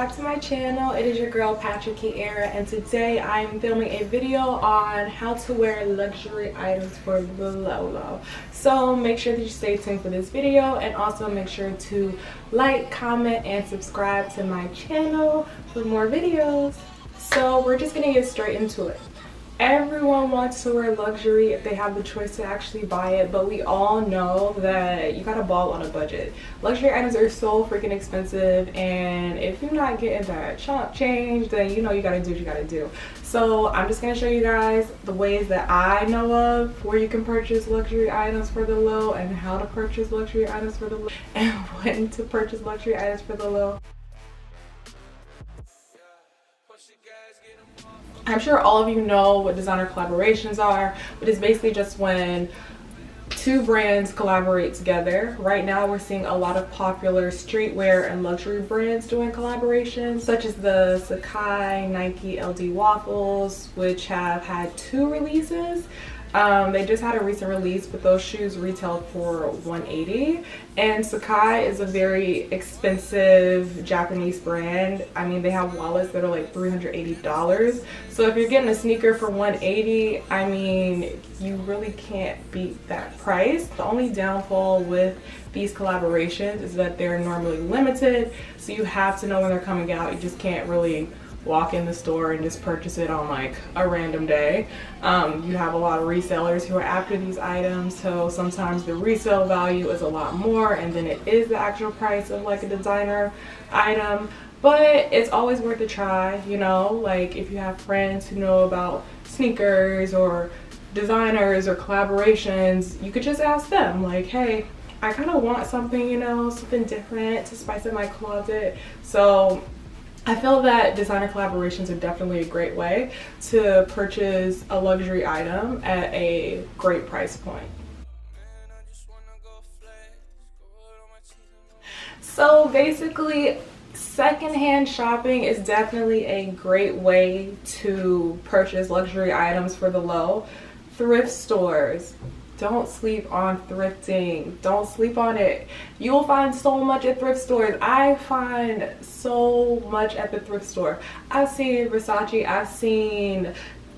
back to my channel. It is your girl Patrick Kiera, and today I'm filming a video on how to wear luxury items for the low. So make sure that you stay tuned for this video, and also make sure to like, comment, and subscribe to my channel for more videos. So we're just gonna get straight into it. Everyone wants to wear luxury if they have the choice to actually buy it, but we all know that you gotta ball on a budget. Luxury items are so freaking expensive, and if you're not getting that chump change, then you know you gotta do what you gotta do. So I'm just gonna show you guys the ways that I know of where you can purchase luxury items for the low, and how to purchase luxury items for the low, and when to purchase luxury items for the low. I'm sure all of you know what designer collaborations are, but it's basically just when two brands collaborate together. Right now we're seeing a lot of popular streetwear and luxury brands doing collaborations, such as the Sacai Nike LD Waffles, which have had 2 releases. They just had a recent release, but those shoes retail for $180, and Sacai is a very expensive Japanese brand. I mean, they have wallets that are like $380. So if you're getting a sneaker for $180, I mean, you really can't beat that price. The only downfall with these collaborations is that they're normally limited, so you have to know when they're coming out. You just can't really walk in the store and just purchase it on like a random day. You have a lot of resellers who are after these items, so sometimes the resale value is a lot more and then it is the actual price of like a designer item. But it's always worth a try, you know, like if you have friends who know about sneakers or designers or collaborations, you could just ask them like, hey, I kind of want something, you know, something different to spice up my closet. So I feel that designer collaborations are definitely a great way to purchase a luxury item at a great price point. So basically, secondhand shopping is definitely a great way to purchase luxury items for the low. Thrift stores. Don't sleep on thrifting. Don't sleep on it. You'll find so much at thrift stores. I find so much at the thrift store. I've seen Versace, I've seen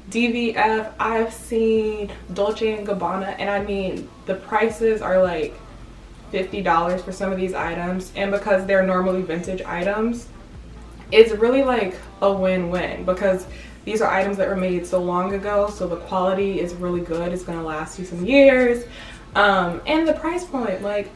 DVF, I've seen Dolce & Gabbana, and I mean, the prices are like $50 for some of these items, and because they're normally vintage items, it's really like a win-win, because these are items that were made so long ago, so the quality is really good. It's gonna last you some years. And the price point, like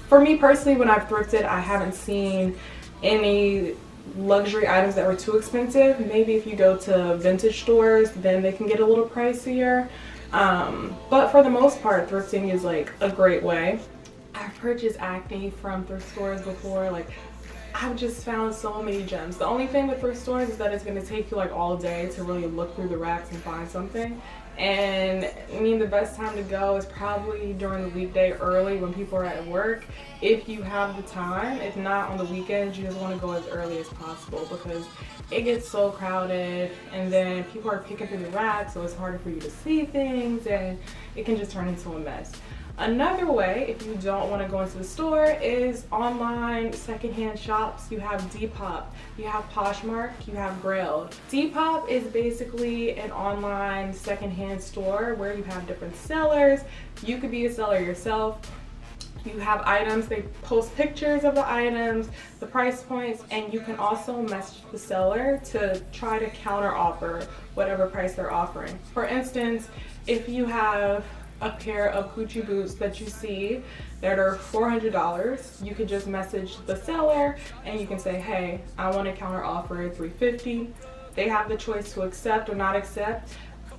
for me personally, when I've thrifted, I haven't seen any luxury items that were too expensive. Maybe if you go to vintage stores, then they can get a little pricier. But for the most part, thrifting is like a great way. I've purchased acne from thrift stores before. Like, I've just found so many gems. The only thing with thrift stores is that it's going to take you like all day to really look through the racks and find something. And I mean, the best time to go is probably during the weekday early when people are at work, if you have the time. If not, on the weekends, you just want to go as early as possible, because it gets so crowded and then people are picking through the racks, so it's harder for you to see things and it can just turn into a mess. Another way, if you don't want to go into the store, is online secondhand shops. You have Depop, you have Poshmark, you have Grailed. Depop is basically an online secondhand store where you have different sellers. You could be a seller yourself. You have items, they post pictures of the items, the price points, and you can also message the seller to try to counter offer whatever price they're offering. For instance, if you have a pair of Gucci boots that you see that are $400, you could just message the seller and you can say, hey, I want to counter offer at $350. They have the choice to accept or not accept.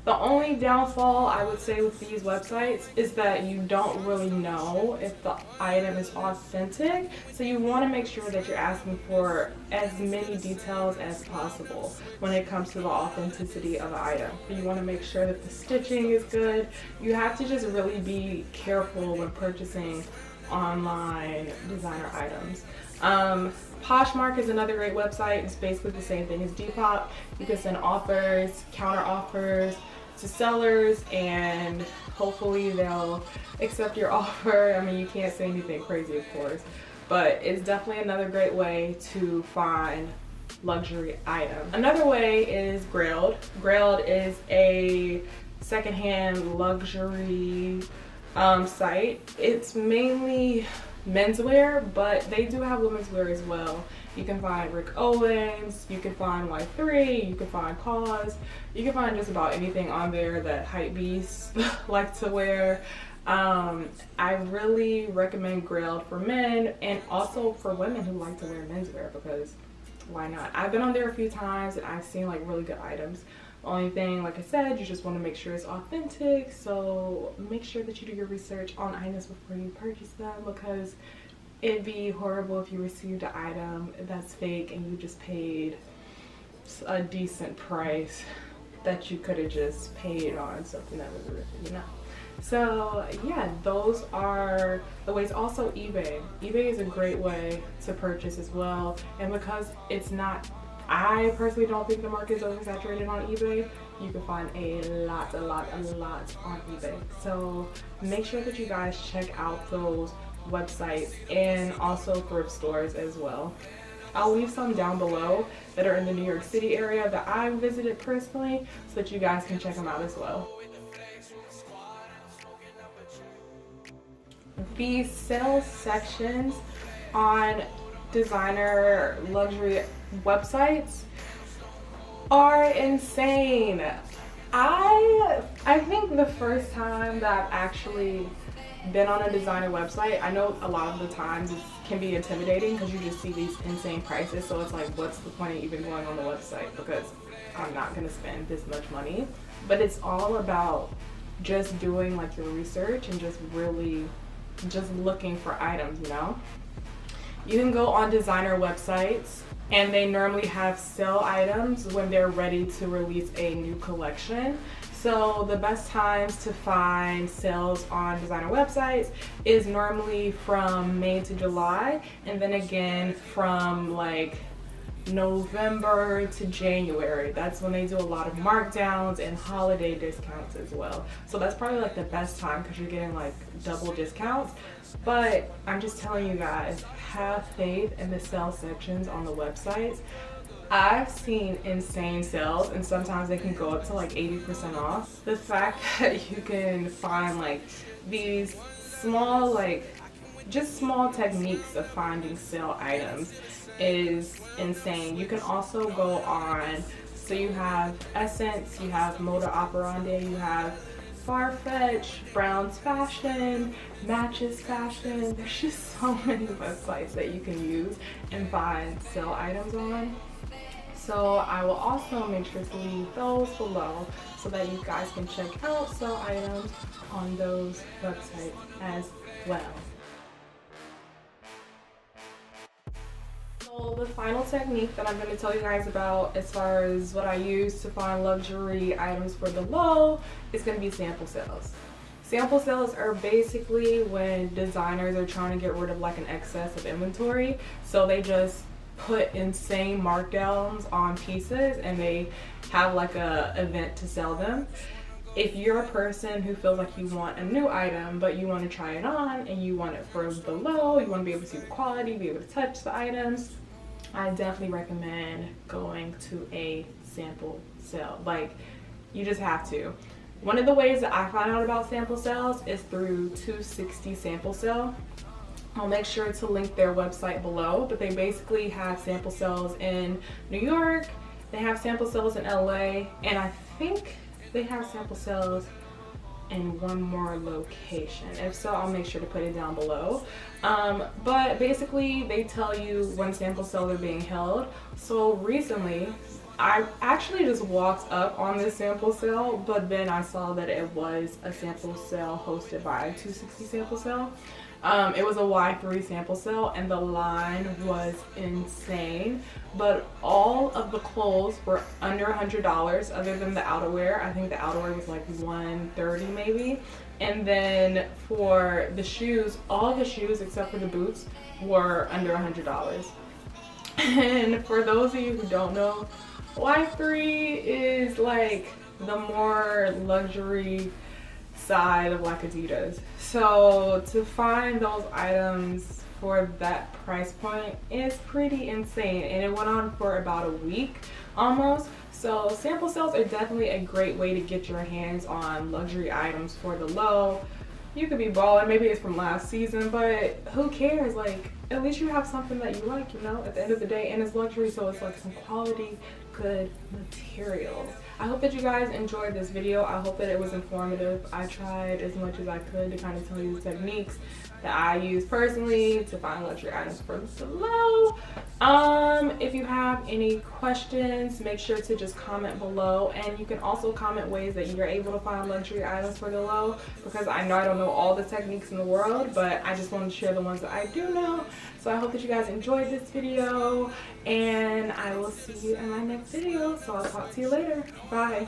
The only downfall I would say with these websites is that you don't really know if the item is authentic, so you want to make sure that you're asking for as many details as possible when it comes to the authenticity of an item. You want to make sure that the stitching is good. You have to just really be careful when purchasing online designer items. Poshmark is another great website. It's basically the same thing as Depop. You can send offers, counter offers to sellers, and hopefully they'll accept your offer. I mean, you can't say anything crazy, of course, but it's definitely another great way to find luxury item. Another way is Grailed. Grailed is a secondhand luxury site. It's mainly menswear, but they do have women's wear as well. You can find Rick Owens, you can find Y3, you can find Cause, you can find just about anything on there that hype beasts like to wear. I really recommend Grailed for men and also for women who like to wear menswear, because why not? I've been on there a few times and I've seen like really good items. The only thing, like I said, you just want to make sure it's authentic, so make sure that you do your research on items before you purchase them, because it'd be horrible if you received an item that's fake and you just paid a decent price that you could have just paid on something that was real, you know. So yeah, those are the ways. Also eBay. eBay is a great way to purchase as well, and because it's not, I personally don't think the market is oversaturated on eBay. You can find a lot on eBay. So make sure that you guys check out those websites and also thrift stores as well. I'll leave some down below that are in the New York City area that I visited personally, so that you guys can check them out as well. The sales sections on designer luxury websites are insane. I think the first time that I've actually been on a designer website, I know a lot of the times it can be intimidating because you just see these insane prices, so it's like, what's the point of even going on the website, because I'm not going to spend this much money. But it's all about just doing like your research and just really just looking for items, you know. You can go on designer websites and they normally have sale items when they're ready to release a new collection. So the best times to find sales on designer websites is normally from May to July, and then again from like November to January. That's when they do a lot of markdowns and holiday discounts as well. So that's probably like the best time because you're getting like double discounts. But I'm just telling you guys, have faith in the sales sections on the websites. I've seen insane sales, and sometimes they can go up to like 80% off. The fact that you can find like these small, like just small techniques of finding sale items is insane. You can also go on, so you have Essence, you have Moda Operandi, you have Farfetch, Brown's Fashion, Matches Fashion. There's just so many websites that you can use and find sale items on. So I will also make sure to leave those below so that you guys can check out sale items on those websites as well. So the final technique that I'm going to tell you guys about as far as what I use to find luxury items for the low is going to be sample sales. Sample sales are basically when designers are trying to get rid of like an excess of inventory. So they just put insane markdowns on pieces and they have like a event to sell them. If you're a person who feels like you want a new item but you want to try it on and you want it for the low, you want to be able to see the quality, be able to touch the items, I definitely recommend going to a sample sale. Like, you just have to. One of the ways that I find out about sample sales is through 260 Sample Sale. I'll make sure to link their website below, but they basically have sample sales in New York, they have sample sales in LA, and I think they have sample sales in one more location. If so, I'll make sure to put it down below. But basically, they tell you when sample sales are being held. So recently, I actually just walked up on this sample sale, but then I saw that it was a sample sale hosted by 260 Sample Sale. It was a Y3 sample sale and the line was insane, but all of the clothes were under $100 other than the outerwear. I think the outerwear was like $130 maybe. And then for the shoes, all the shoes except for the boots were under $100. And for those of you who don't know, Y3 is like the more luxury side of like Adidas. So to find those items for that price point is pretty insane, and it went on for about a week almost. So sample sales are definitely a great way to get your hands on luxury items for the low. You could be balling, maybe it's from last season, but who cares? Like, at least you have something that you like, you know, at the end of the day, and it's luxury, so it's like some quality, good materials. I hope that you guys enjoyed this video. I hope that it was informative. I tried as much as I could to kind of tell you the techniques that I use personally to find luxury items for the low. If you have any questions, make sure to just comment below, and you can also comment ways that you're able to find luxury items for the low, because I know I don't know all the techniques in the world, but I just want to share the ones that I do know. So I hope that you guys enjoyed this video, and I will see you in my next video. So I'll talk to you later. Bye.